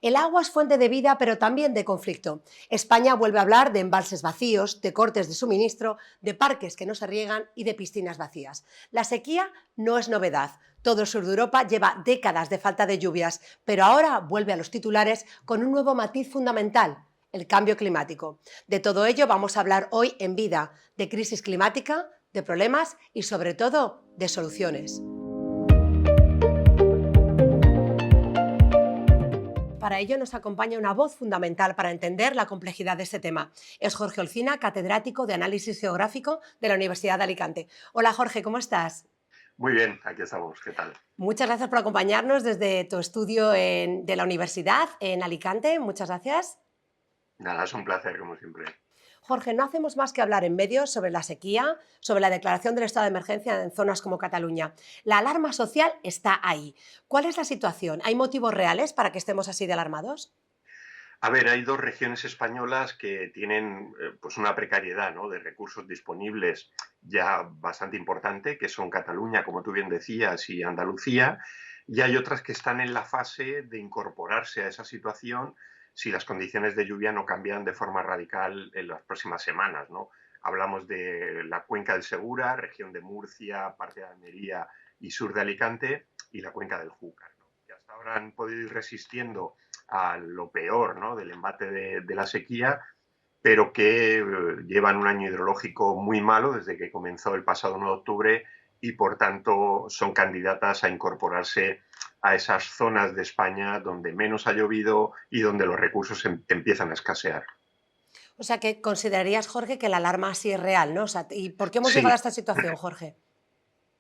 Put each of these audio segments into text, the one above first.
El agua es fuente de vida, pero también de conflicto. España vuelve a hablar de embalses vacíos, de cortes de suministro, de parques que no se riegan y de piscinas vacías. La sequía no es novedad. Todo el sur de Europa lleva décadas de falta de lluvias, pero ahora vuelve a los titulares con un nuevo matiz fundamental: el cambio climático. De todo ello vamos a hablar hoy en Vida, de crisis climática, de problemas y sobre todo de soluciones. Para ello nos acompaña una voz fundamental para entender la complejidad de este tema. Es Jorge Olcina, catedrático de Análisis Geográfico de la Universidad de Alicante. Hola Jorge, ¿cómo estás? Muy bien, aquí estamos. ¿Qué tal? Muchas gracias por acompañarnos desde tu estudio de la universidad en Alicante. Muchas gracias. Nada, es un placer, como siempre. Jorge, no hacemos más que hablar en medios sobre la sequía, sobre la declaración del estado de emergencia en zonas como Cataluña. La alarma social está ahí. ¿Cuál es la situación? ¿Hay motivos reales para que estemos así de alarmados? A ver, hay dos regiones españolas que tienen pues una precariedad, ¿no?, de recursos disponibles ya bastante importante, que son Cataluña, como tú bien decías, y Andalucía, y hay otras que están en la fase de incorporarse a esa situación si las condiciones de lluvia no cambian de forma radical en las próximas semanas, ¿no? Hablamos de la cuenca del Segura, región de Murcia, parte de Almería y sur de Alicante, y la cuenca del Júcar, ¿no?, que hasta ahora han podido ir resistiendo a lo peor, ¿no?, del embate de la sequía, pero que llevan un año hidrológico muy malo desde que comenzó el pasado 1 de octubre y, por tanto, son candidatas a incorporarse a esas zonas de España donde menos ha llovido y donde los recursos empiezan a escasear. O sea, que considerarías, Jorge, que la alarma sí es real, ¿no? O sea, ¿y por qué hemos llegado a Sí, esta situación, Jorge?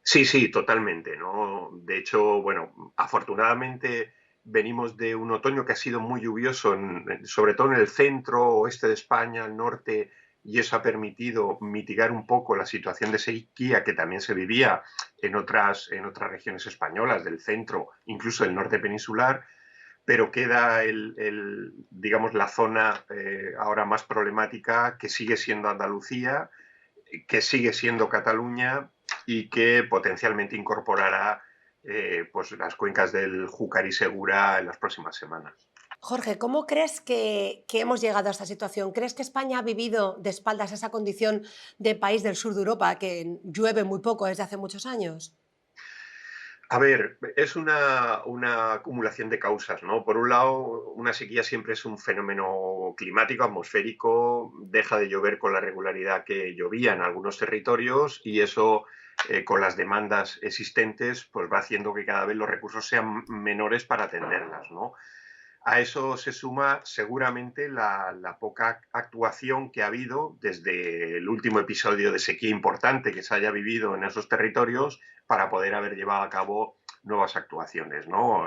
sí, sí, totalmente, ¿no? De hecho, bueno, afortunadamente venimos de un otoño que ha sido muy lluvioso, sobre todo en el centro, oeste de España, el norte, y eso ha permitido mitigar un poco la situación de sequía que también se vivía en otras regiones españolas del centro, incluso del norte peninsular, pero queda digamos, la zona ahora más problemática, que sigue siendo Andalucía, que sigue siendo Cataluña y que potencialmente incorporará pues las cuencas del Júcar y Segura en las próximas semanas. Jorge, ¿cómo crees que hemos llegado a esta situación? ¿Crees que España ha vivido de espaldas a esa condición de país del sur de Europa, que llueve muy poco desde hace muchos años? A ver, es una acumulación de causas, ¿no? Por un lado, una sequía siempre es un fenómeno climático, atmosférico, deja de llover con la regularidad que llovía en algunos territorios y eso, con las demandas existentes, pues va haciendo que cada vez los recursos sean menores para atenderlas, ¿no? A eso se suma seguramente la poca actuación que ha habido desde el último episodio de sequía importante que se haya vivido en esos territorios para poder haber llevado a cabo nuevas actuaciones, ¿no?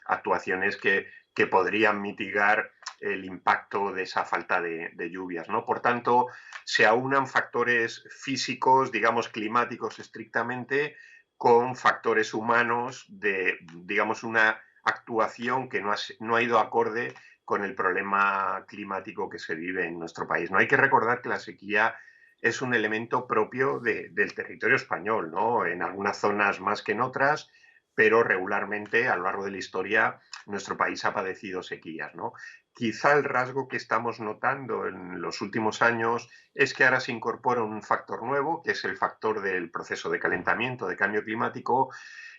Actuaciones que podrían mitigar el impacto de esa falta de lluvias, ¿no? Por tanto, se aunan factores físicos, digamos, climáticos estrictamente, con factores humanos de, digamos, una actuación que no ha ido acorde con el problema climático que se vive en nuestro país. No hay que recordar que la sequía es un elemento propio del territorio español, ¿no? En algunas zonas más que en otras, pero regularmente a lo largo de la historia nuestro país ha padecido sequías, ¿no? Quizá el rasgo que estamos notando en los últimos años es que ahora se incorpora un factor nuevo, que es el factor del proceso de calentamiento, de cambio climático,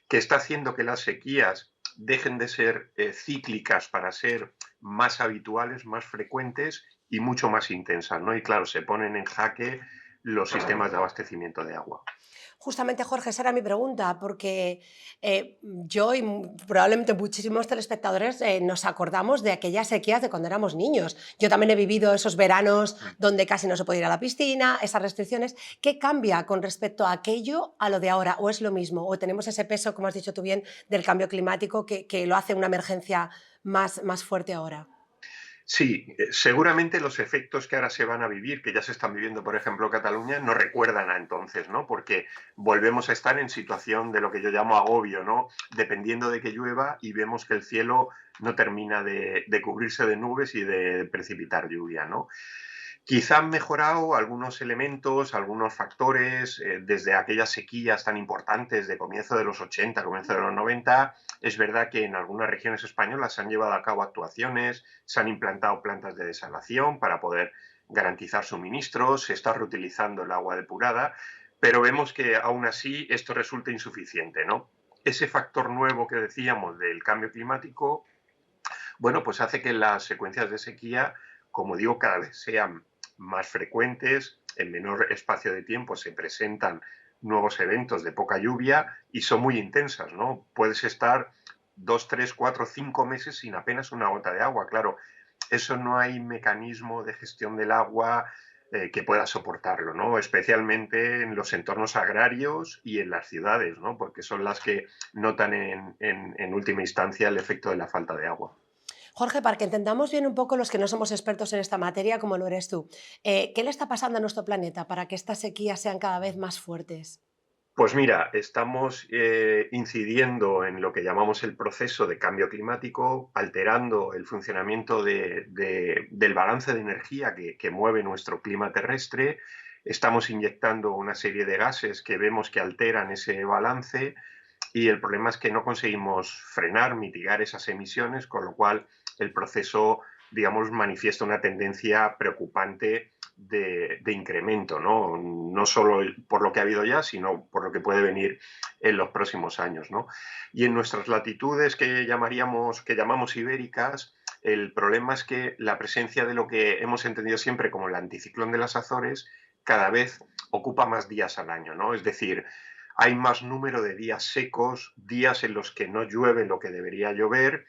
que está haciendo que las sequías dejen de ser cíclicas para ser más habituales, más frecuentes y mucho más intensas, ¿no? Y claro, se ponen en jaque los sistemas de abastecimiento de agua. Justamente, Jorge, esa era mi pregunta, porque yo y probablemente muchísimos telespectadores nos acordamos de aquellas sequías de cuando éramos niños. Yo también he vivido esos veranos donde casi no se podía ir a la piscina, esas restricciones. ¿Qué cambia con respecto a aquello a lo de ahora? ¿O es lo mismo? ¿O tenemos ese peso, como has dicho tú bien, del cambio climático que lo hace una emergencia más fuerte ahora? Sí, seguramente los efectos que ahora se van a vivir, que ya se están viviendo, por ejemplo, en Cataluña, no recuerdan a entonces, ¿no? Porque volvemos a estar en situación de lo que yo llamo agobio, ¿no? Dependiendo de que llueva y vemos que el cielo no termina de cubrirse de nubes y de precipitar lluvia, ¿no? Quizá han mejorado algunos elementos, algunos factores, desde aquellas sequías tan importantes de comienzo de los 80, comienzo de los 90. Es verdad que en algunas regiones españolas se han llevado a cabo actuaciones, se han implantado plantas de desalación para poder garantizar suministros, se está reutilizando el agua depurada, pero vemos que aún así esto resulta insuficiente, ¿no? Ese factor nuevo que decíamos del cambio climático, bueno, pues hace que las secuencias de sequía, como digo, cada vez sean más frecuentes, en menor espacio de tiempo se presentan nuevos eventos de poca lluvia y son muy intensas, ¿no? Puedes estar 2, 3, 4, 5 meses sin apenas una gota de agua, claro. Eso no hay mecanismo de gestión del agua que pueda soportarlo, ¿no? Especialmente en los entornos agrarios y en las ciudades, ¿no? Porque son las que notan en última instancia el efecto de la falta de agua. Jorge, para que entendamos bien un poco los que no somos expertos en esta materia, como lo eres tú, ¿qué le está pasando a nuestro planeta para que estas sequías sean cada vez más fuertes? Pues mira, estamos incidiendo en lo que llamamos el proceso de cambio climático, alterando el funcionamiento del balance de energía que mueve nuestro clima terrestre. Estamos inyectando una serie de gases que vemos que alteran ese balance y el problema es que no conseguimos frenar, mitigar esas emisiones, con lo cual el proceso, digamos, manifiesta una tendencia preocupante de incremento, ¿no? No solo por lo que ha habido ya, sino por lo que puede venir en los próximos años, ¿no? Y en nuestras latitudes que llamamos ibéricas, el problema es que la presencia de lo que hemos entendido siempre como el anticiclón de las Azores cada vez ocupa más días al año, ¿no? Es decir, hay más número de días secos, días en los que no llueve lo que debería llover,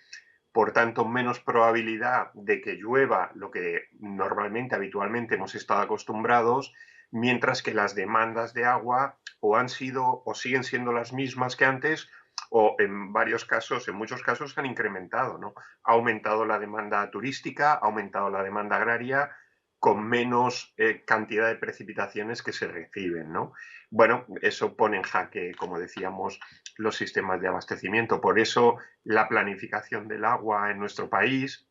por tanto, menos probabilidad de que llueva lo que normalmente, habitualmente hemos estado acostumbrados, mientras que las demandas de agua o han sido o siguen siendo las mismas que antes o en varios casos, en muchos casos han incrementado, ¿no? Ha aumentado la demanda turística, ha aumentado la demanda agraria con menos cantidad de precipitaciones que se reciben, ¿no? Bueno, eso pone en jaque, como decíamos, los sistemas de abastecimiento. Por eso la planificación del agua en nuestro país,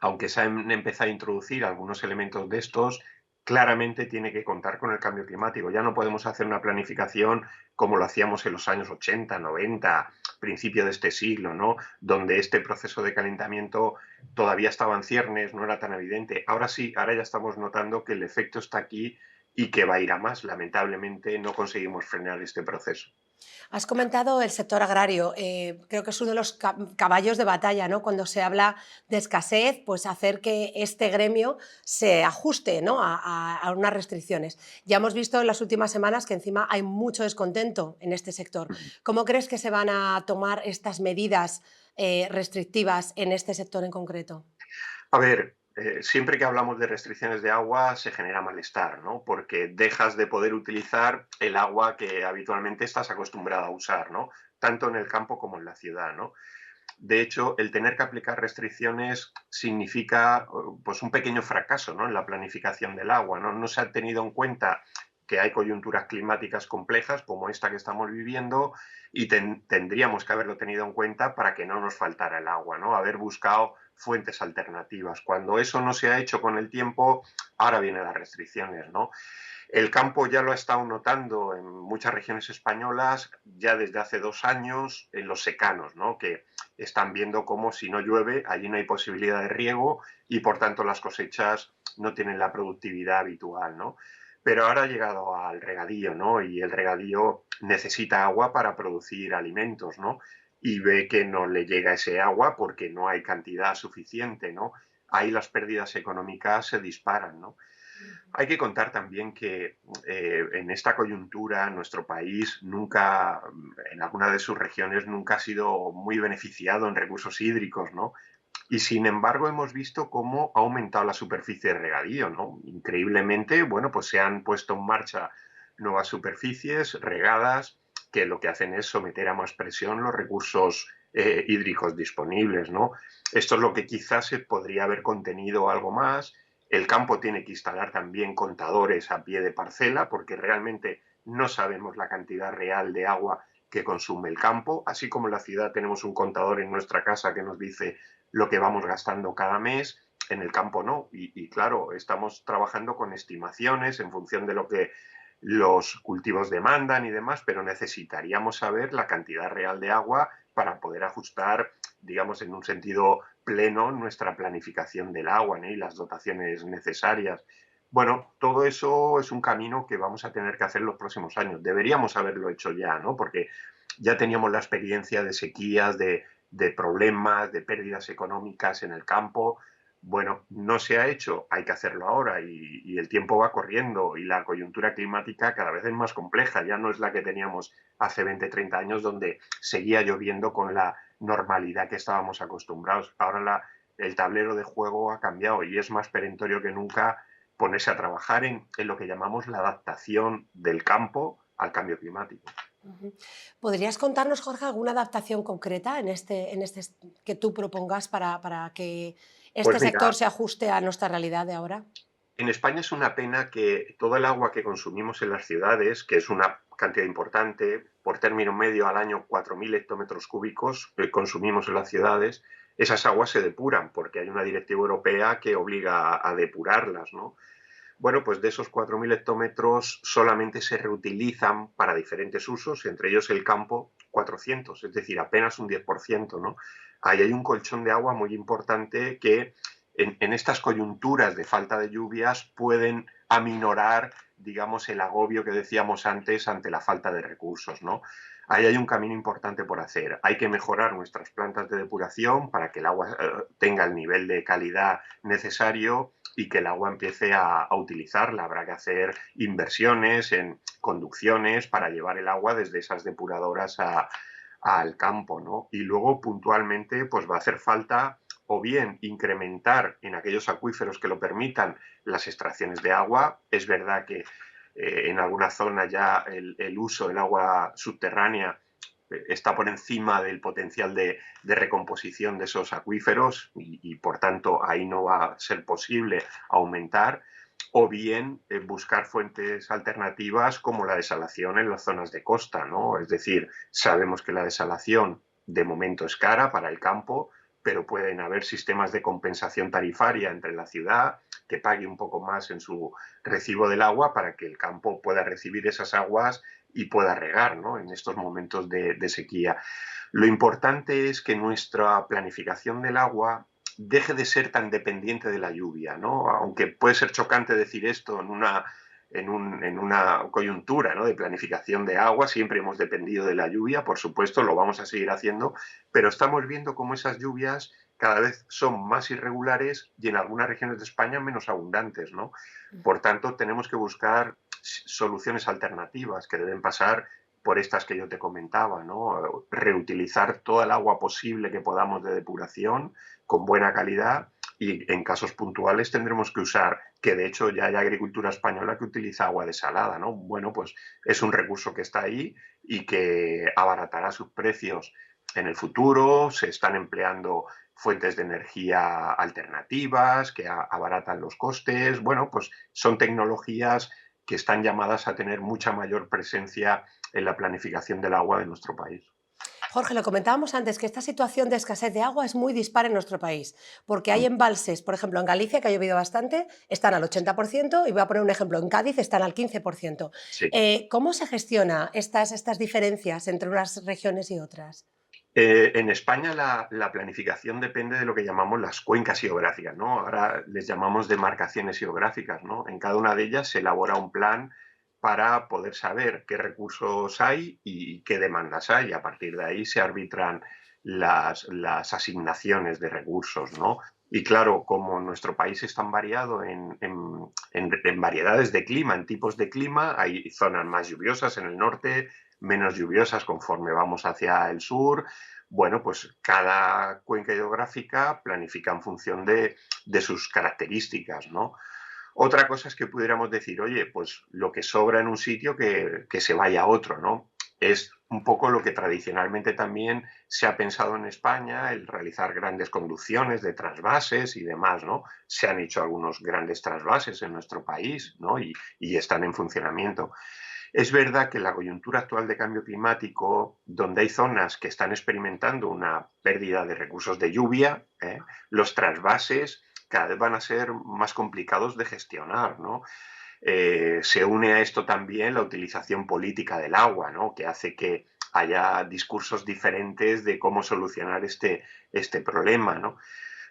aunque se han empezado a introducir algunos elementos de estos, claramente tiene que contar con el cambio climático. Ya no podemos hacer una planificación como lo hacíamos en los años 80, 90, principio de este siglo, ¿no? Donde este proceso de calentamiento todavía estaba en ciernes, no era tan evidente. Ahora sí, ahora ya estamos notando que el efecto está aquí y que va a ir a más. Lamentablemente no conseguimos frenar este proceso. Has comentado el sector agrario, creo que es uno de los caballos de batalla, ¿no? Cuando se habla de escasez, pues hacer que este gremio se ajuste, ¿no? A unas restricciones. Ya hemos visto en las últimas semanas que encima hay mucho descontento en este sector. ¿Cómo crees que se van a tomar estas medidas restrictivas en este sector en concreto? A ver, siempre que hablamos de restricciones de agua se genera malestar, ¿no? Porque dejas de poder utilizar el agua que habitualmente estás acostumbrado a usar, ¿no? Tanto en el campo como en la ciudad, ¿no? De hecho, el tener que aplicar restricciones significa pues un pequeño fracaso, ¿no? En la planificación del agua, ¿no? No se ha tenido en cuenta que hay coyunturas climáticas complejas como esta que estamos viviendo y tendríamos que haberlo tenido en cuenta para que no nos faltara el agua, ¿no? Haber buscado fuentes alternativas. Cuando eso no se ha hecho con el tiempo, ahora vienen las restricciones, ¿no? El campo ya lo ha estado notando en muchas regiones españolas ya desde hace 2 años en los secanos, ¿no? Que están viendo cómo si no llueve, allí no hay posibilidad de riego y por tanto las cosechas no tienen la productividad habitual, ¿no? Pero ahora ha llegado al regadío, ¿no? Y el regadío necesita agua para producir alimentos, ¿no? Y ve que no le llega ese agua porque no hay cantidad suficiente, ¿no? Ahí las pérdidas económicas se disparan, ¿no? Hay que contar también que en esta coyuntura nuestro país nunca, en alguna de sus regiones, nunca ha sido muy beneficiado en recursos hídricos, ¿no? Y sin embargo hemos visto cómo ha aumentado la superficie de regadío, ¿no? Increíblemente, bueno, pues se han puesto en marcha nuevas superficies regadas que lo que hacen es someter a más presión los recursos hídricos disponibles, ¿no? Esto es lo que quizás se podría haber contenido algo más. El campo tiene que instalar también contadores a pie de parcela porque realmente no sabemos la cantidad real de agua que consume el campo, así como en la ciudad tenemos un contador en nuestra casa que nos dice lo que vamos gastando cada mes. en el campo no. Y claro, estamos trabajando con estimaciones en función de lo que los cultivos demandan y demás, pero necesitaríamos saber la cantidad real de agua para poder ajustar, digamos, en un sentido pleno nuestra planificación del agua, ¿no? Y las dotaciones necesarias. Bueno, todo eso es un camino que vamos a tener que hacer los próximos años. Deberíamos haberlo hecho ya, ¿no? Porque ya teníamos la experiencia de sequías, de problemas, de pérdidas económicas en el campo. Bueno, no se ha hecho, hay que hacerlo ahora y el tiempo va corriendo y la coyuntura climática cada vez es más compleja, ya no es la que teníamos hace 20, 30 años donde seguía lloviendo con la normalidad que estábamos acostumbrados. Ahora el tablero de juego ha cambiado y es más perentorio que nunca ponerse a trabajar en lo que llamamos la adaptación del campo al cambio climático. Ujú. ¿Podrías contarnos, Jorge, alguna adaptación concreta que tú propongas para que este Pues sector mira, se ajuste a nuestra realidad de ahora? en España es una pena que todo el agua que consumimos en las ciudades, que es una cantidad importante, por término medio al año 4.000 hectómetros cúbicos que consumimos en las ciudades, esas aguas se depuran porque hay una directiva europea que obliga a depurarlas, ¿no? Bueno, pues de esos 4.000 hectómetros solamente se reutilizan para diferentes usos, entre ellos el campo, 400, es decir, apenas un 10%, ¿no? Ahí hay un colchón de agua muy importante que en estas coyunturas de falta de lluvias pueden aminorar, digamos, el agobio que decíamos antes ante la falta de recursos, ¿no? Ahí hay un camino importante por hacer. Hay que mejorar nuestras plantas de depuración para que el agua tenga el nivel de calidad necesario y que el agua empiece a utilizarla. Habrá que hacer inversiones en conducciones para llevar el agua desde esas depuradoras al campo, ¿no? Y luego puntualmente pues va a hacer falta o bien incrementar en aquellos acuíferos que lo permitan las extracciones de agua. Es verdad que en alguna zona ya el uso del agua subterránea está por encima del potencial de recomposición de esos acuíferos y, por tanto ahí no va a ser posible aumentar, o bien buscar fuentes alternativas como la desalación en las zonas de costa, ¿no? Es decir, sabemos que la desalación de momento es cara para el campo, pero pueden haber sistemas de compensación tarifaria entre la ciudad que pague un poco más en su recibo del agua para que el campo pueda recibir esas aguas y pueda regar, ¿no? En estos momentos de sequía. Lo importante es que nuestra planificación del agua deje de ser tan dependiente de la lluvia, ¿no? Aunque puede ser chocante decir esto en una coyuntura, ¿no?, de planificación de agua, siempre hemos dependido de la lluvia, por supuesto, lo vamos a seguir haciendo, pero estamos viendo cómo esas lluvias cada vez son más irregulares y en algunas regiones de España menos abundantes, ¿no? Por tanto, tenemos que buscar soluciones alternativas que deben pasar por estas que yo te comentaba, ¿no? Reutilizar toda el agua posible que podamos de depuración con buena calidad y en casos puntuales tendremos que usar, que de hecho ya hay agricultura española que utiliza agua desalada, ¿no? Bueno, pues es un recurso que está ahí y que abaratará sus precios en el futuro. Se están empleando fuentes de energía alternativas que abaratan los costes. Bueno, pues son tecnologías que están llamadas a tener mucha mayor presencia en la planificación del agua de nuestro país. Jorge, lo comentábamos antes, que esta situación de escasez de agua es muy dispar en nuestro país, porque hay embalses, por ejemplo, en Galicia, que ha llovido bastante, están al 80%, y voy a poner un ejemplo, en Cádiz están al 15%. Sí. ¿Cómo se gestionan estas diferencias entre unas regiones y otras? En España la planificación depende de lo que llamamos las cuencas hidrográficas, ¿no? Ahora les llamamos demarcaciones hidrográficas, ¿no? En cada una de ellas se elabora un plan para poder saber qué recursos hay y qué demandas hay. A partir de ahí se arbitran las asignaciones de recursos, ¿no? Y claro, como nuestro país es tan variado en variedades de clima, en tipos de clima, hay zonas más lluviosas en el norte, menos lluviosas conforme vamos hacia el sur. Bueno, pues cada cuenca hidrográfica planifica en función de sus características, ¿no? Otra cosa es que pudiéramos decir, oye, pues lo que sobra en un sitio que se vaya a otro, ¿no? Es un poco lo que tradicionalmente también se ha pensado en España, el realizar grandes conducciones de trasvases y demás, ¿no? Se han hecho algunos grandes trasvases en nuestro país, ¿no? Y están en funcionamiento. Es verdad que la coyuntura actual de cambio climático, donde hay zonas que están experimentando una pérdida de recursos de lluvia, los trasvases cada vez van a ser más complicados de gestionar, ¿no? Se une a esto también la utilización política del agua, ¿no? Que hace que haya discursos diferentes de cómo solucionar este problema, ¿no?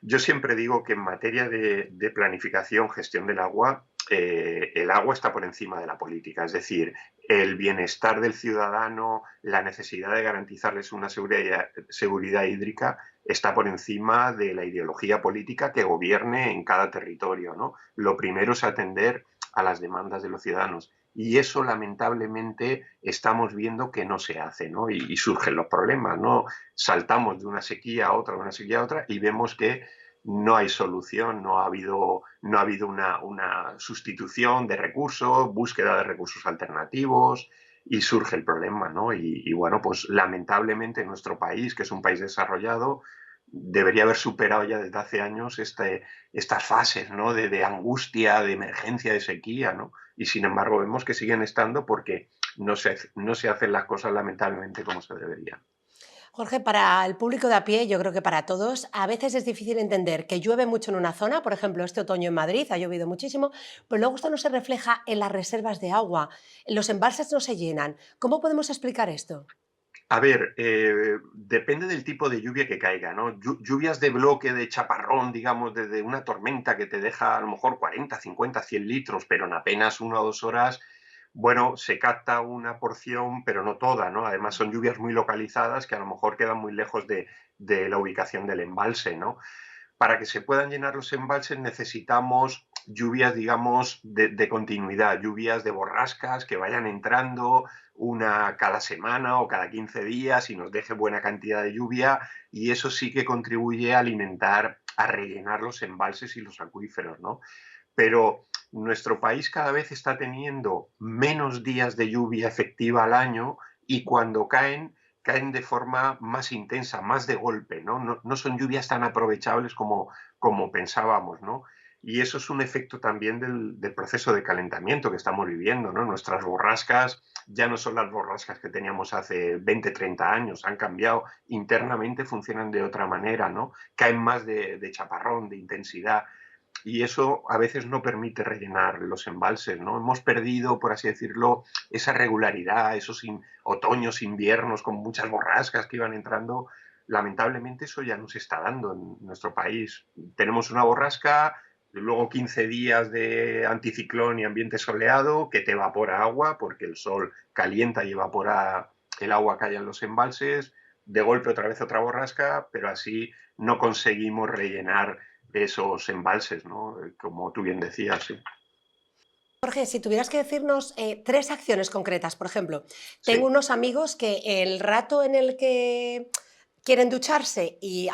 Yo siempre digo que en materia de planificación, gestión del agua, el agua está por encima de la política. Es decir, el bienestar del ciudadano, la necesidad de garantizarles una seguridad hídrica está por encima de la ideología política que gobierne en cada territorio, ¿no? Lo primero es atender a las demandas de los ciudadanos. Y eso, lamentablemente, estamos viendo que no se hace, ¿no? Y surgen los problemas, ¿no? Saltamos de una sequía a otra, de una sequía a otra, y vemos que no hay solución, no ha habido una sustitución de recursos, búsqueda de recursos alternativos, y surge el problema, ¿no? Y bueno, pues lamentablemente nuestro país, que es un país desarrollado, debería haber superado ya desde hace años estas fases, ¿no? De angustia, de emergencia, de sequía, ¿no? Y sin embargo vemos que siguen estando porque no se hacen las cosas lamentablemente como se deberían. Jorge, para el público de a pie, yo creo que para todos, a veces es difícil entender que llueve mucho en una zona, por ejemplo, este otoño en Madrid ha llovido muchísimo, pero luego esto no se refleja en las reservas de agua, los embalses no se llenan. ¿Cómo podemos explicar esto? A ver, depende del tipo de lluvia que caiga, ¿no? Lluvias de bloque, de chaparrón, digamos, de una tormenta que te deja a lo mejor 40, 50, 100 litros, pero en apenas 1 o 2 horas, bueno, se capta una porción, pero no toda, ¿no? Además son lluvias muy localizadas que a lo mejor quedan muy lejos de la ubicación del embalse, ¿no? Para que se puedan llenar los embalses necesitamos lluvias, digamos, de continuidad, lluvias de borrascas que vayan entrando una cada semana o cada 15 días y nos deje buena cantidad de lluvia, y eso sí que contribuye a alimentar, a rellenar los embalses y los acuíferos, ¿no? Pero nuestro país cada vez está teniendo menos días de lluvia efectiva al año, y cuando caen de forma más intensa, más de golpe, ¿no? No son lluvias tan aprovechables como pensábamos, ¿no? Y eso es un efecto también del proceso de calentamiento que estamos viviendo, ¿no? Nuestras borrascas ya no son las borrascas que teníamos hace 20, 30 años, han cambiado, internamente funcionan de otra manera, ¿no? Caen más de chaparrón, de intensidad, y eso a veces no permite rellenar los embalses, ¿no? Hemos perdido, por así decirlo, esa regularidad, esos otoños, inviernos con muchas borrascas que iban entrando. Lamentablemente eso ya no se está dando en nuestro país. Tenemos una borrasca, luego 15 días de anticiclón y ambiente soleado que te evapora agua porque el sol calienta y evapora el agua que hay en los embalses. De golpe otra vez otra borrasca, pero así no conseguimos rellenar esos embalses, ¿no? Como tú bien decías, sí. Jorge, si tuvieras que decirnos tres acciones concretas, por ejemplo, tengo Sí. unos amigos que el rato en el que quieren ducharse y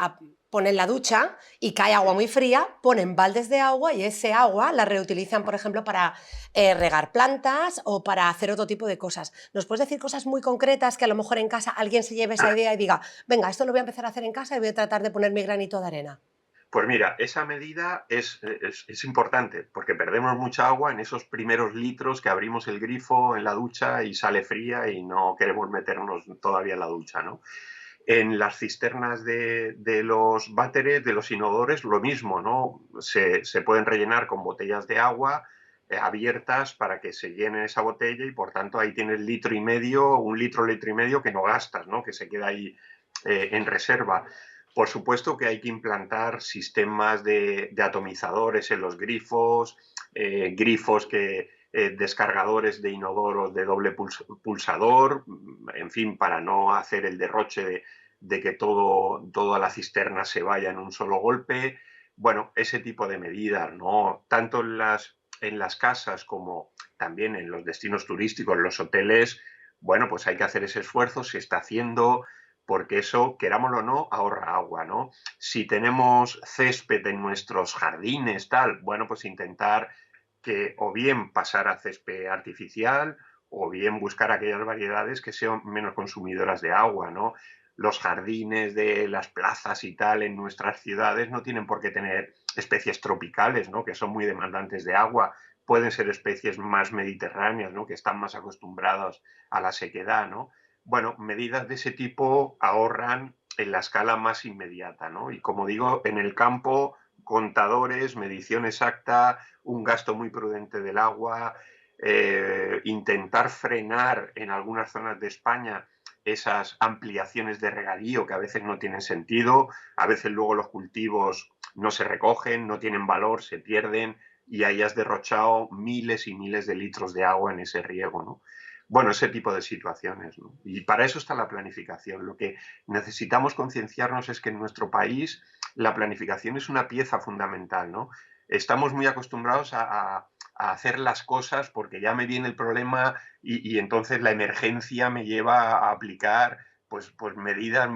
ponen la ducha y cae agua muy fría, ponen baldes de agua y ese agua la reutilizan, por ejemplo, para regar plantas o para hacer otro tipo de cosas. ¿Nos puedes decir cosas muy concretas que a lo mejor en casa alguien se lleve esa idea y diga, venga, esto lo voy a empezar a hacer en casa y voy a tratar de poner mi granito de arena? Pues mira, esa medida es importante porque perdemos mucha agua en esos primeros litros que abrimos el grifo en la ducha y sale fría y no queremos meternos todavía en la ducha, ¿no? En las cisternas de los váteres, de los inodores, lo mismo, ¿no? Se pueden rellenar con botellas de agua abiertas para que se llene esa botella, y por tanto ahí tienes litro y medio, un litro, litro y medio que no gastas, ¿no? Que se queda ahí en reserva. Por supuesto que hay que implantar sistemas de atomizadores en los grifos, grifos descargadores de inodoros de doble pulsador, en fin, para no hacer el derroche de que toda la cisterna se vaya en un solo golpe. Bueno, ese tipo de medidas, ¿no? Tanto en las casas como también en los destinos turísticos, en los hoteles, bueno, pues hay que hacer ese esfuerzo, se está haciendo, porque eso, querámoslo o no, ahorra agua, ¿no? Si tenemos césped en nuestros jardines, tal, bueno, pues intentar que o bien pasar a césped artificial o bien buscar aquellas variedades que sean menos consumidoras de agua, ¿no? Los jardines de las plazas y tal en nuestras ciudades no tienen por qué tener especies tropicales, ¿no? Que son muy demandantes de agua. Pueden ser especies más mediterráneas, ¿no? Que están más acostumbradas a la sequedad, ¿no? Bueno, medidas de ese tipo ahorran en la escala más inmediata, ¿no? Y como digo, en el campo contadores, medición exacta, un gasto muy prudente del agua, intentar frenar en algunas zonas de España esas ampliaciones de regadío que a veces no tienen sentido, a veces luego los cultivos no se recogen, no tienen valor, se pierden y ahí has derrochado miles y miles de litros de agua en ese riego, ¿no? Bueno, ese tipo de situaciones, ¿no? Y para eso está la planificación. Lo que necesitamos concienciarnos es que en nuestro país la planificación es una pieza fundamental, ¿no? Estamos muy acostumbrados a hacer las cosas porque ya me viene el problema y entonces la emergencia me lleva a aplicar pues medidas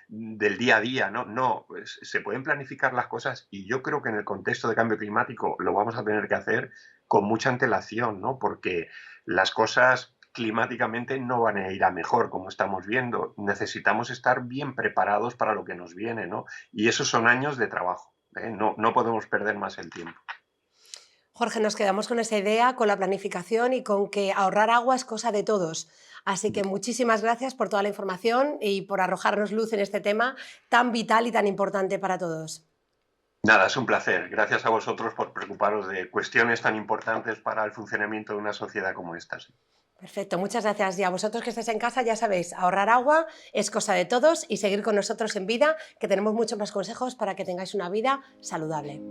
del día a día, ¿no? No, pues, se pueden planificar las cosas y yo creo que en el contexto de cambio climático lo vamos a tener que hacer con mucha antelación, ¿no? Porque las cosas climáticamente no van a ir a mejor, como estamos viendo. Necesitamos estar bien preparados para lo que nos viene, ¿no? Y esos son años de trabajo, ¿eh? No podemos perder más el tiempo. Jorge, nos quedamos con esa idea, con la planificación y con que ahorrar agua es cosa de todos. Así que muchísimas gracias por toda la información y por arrojarnos luz en este tema tan vital y tan importante para todos. Nada, es un placer. Gracias a vosotros por preocuparos de cuestiones tan importantes para el funcionamiento de una sociedad como esta. Sí. Perfecto, muchas gracias. Y a vosotros que estáis en casa, ya sabéis, ahorrar agua es cosa de todos y seguir con nosotros en vida, que tenemos muchos más consejos para que tengáis una vida saludable.